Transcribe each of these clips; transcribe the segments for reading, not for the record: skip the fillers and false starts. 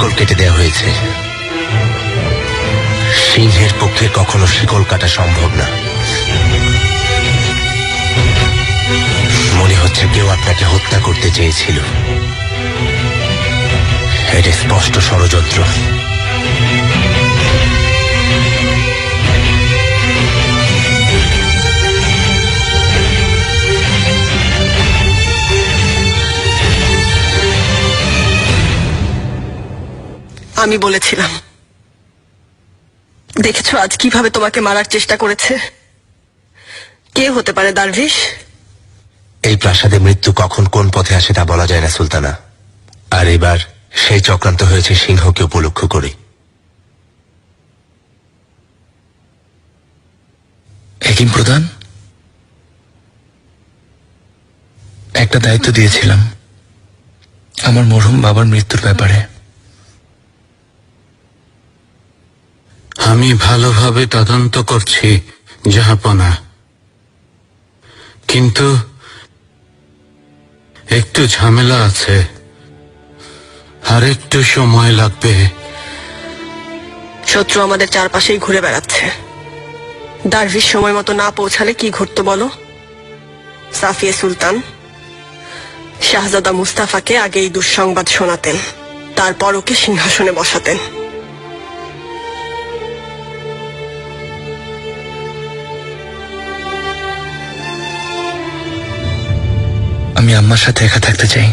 শিকল কেটে দেওয়া হয়েছে। সিংহের পক্ষে কখনো শিকল কাটা সম্ভব না। মনে হচ্ছে কেউ আপনাকে হত্যা করতে চেয়েছিল। এটা স্পষ্ট ষড়যন্ত্র। আমি বলেছিলাম, দেখেছো আজ কিভাবে তোমাকে মারার চেষ্টা করেছে। কে হতে পারে দারভিশ? এই প্রাসাদে মৃত্যু কখন কোন পথে আসে তা বলা যায় না সুলতানা। আর এবার সেই চক্রান্ত হয়েছে সিংহকে উপলক্ষ করে। হেকিম প্রধান, একটা দায়িত্ব দিয়েছিলাম আমার মরহুম বাবার মৃত্যুর ব্যাপারে। আমি ভালোভাবে তদন্ত করছি জাহাপনা, কিন্তু একটু ঝামেলা আছে, আর একটু সময় লাগবে। শত্রু আমাদের চারপাশেই ঘুরে বেড়াচ্ছে। দারভিশ সময় মতো না পৌঁছালে কি ঘটতো বলো? সাফিয়ে সুলতান শাহজাদা মুস্তাফাকে আগে এই দুঃসংবাদ শোনাতেন, তারপর ওকে সিংহাসনে বসাতেন। আমি আম্মার সাথে একা থাকতে চাই।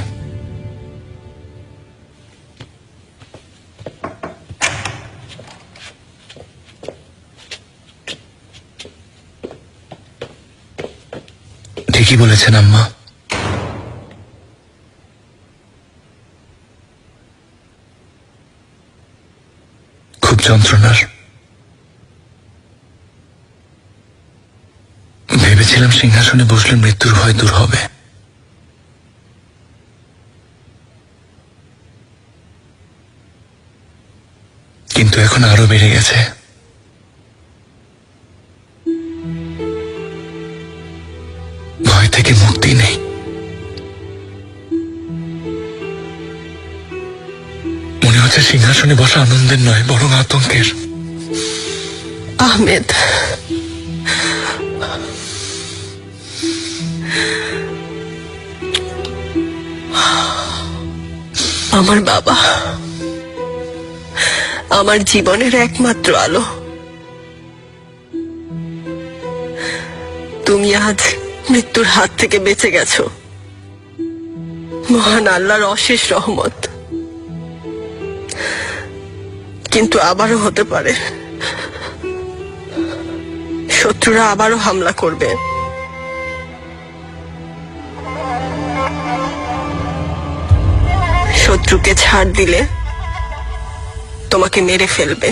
ঠিকই বলেছেন আম্মা। খুব যন্ত্রণার। ভেবেছিলাম সিংহাসনে বসলে মৃত্যুর ভয় দূর হবে, কিন্তু এখন আরো বেড়ে গেছে। ভয় থেকে মুক্তি নেই। মনে হচ্ছে সিংহাসনে বসা আনন্দের নয়, বরং আতঙ্কের। আহমেদ, আমার বাবা, আমার জীবনের একমাত্র আলো। তুমি আজ মৃত্যুর হাত থেকে বেঁচে গেছো, মহান আল্লাহর অশেষ রহমত। কিন্তু আবারও হতে পারে শত্রুরা আবারও হামলা করবে। শত্রুকে ছাড় দিলে তোমাকে মেরে ফেলবে।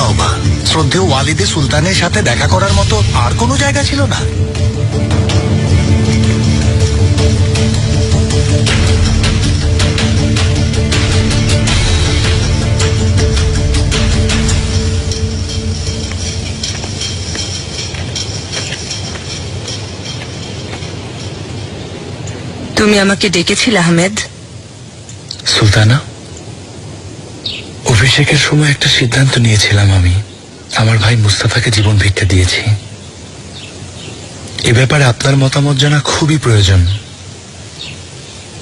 তওবা, শ্রদ্ধেয় ওয়ালিদে সুলতানের সাথে দেখা করার মতো আর কোনো জায়গা ছিল না? তুমি আমাকে ডেকেছিলে আহমেদ? সুলতানা, অভিষেকের সময় একটা সিদ্ধান্ত নিয়েছিলাম। আমি আমার ভাই মুস্তাফাকে জীবন ভিক্ষা দিয়েছি। এ ব্যাপারে আপনার মতামত জানা খুবই প্রয়োজন।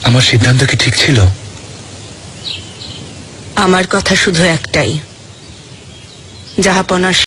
আমার সিদ্ধান্ত কি ঠিক ছিল? আমার কথা শুধু একটাই, জাহাপনার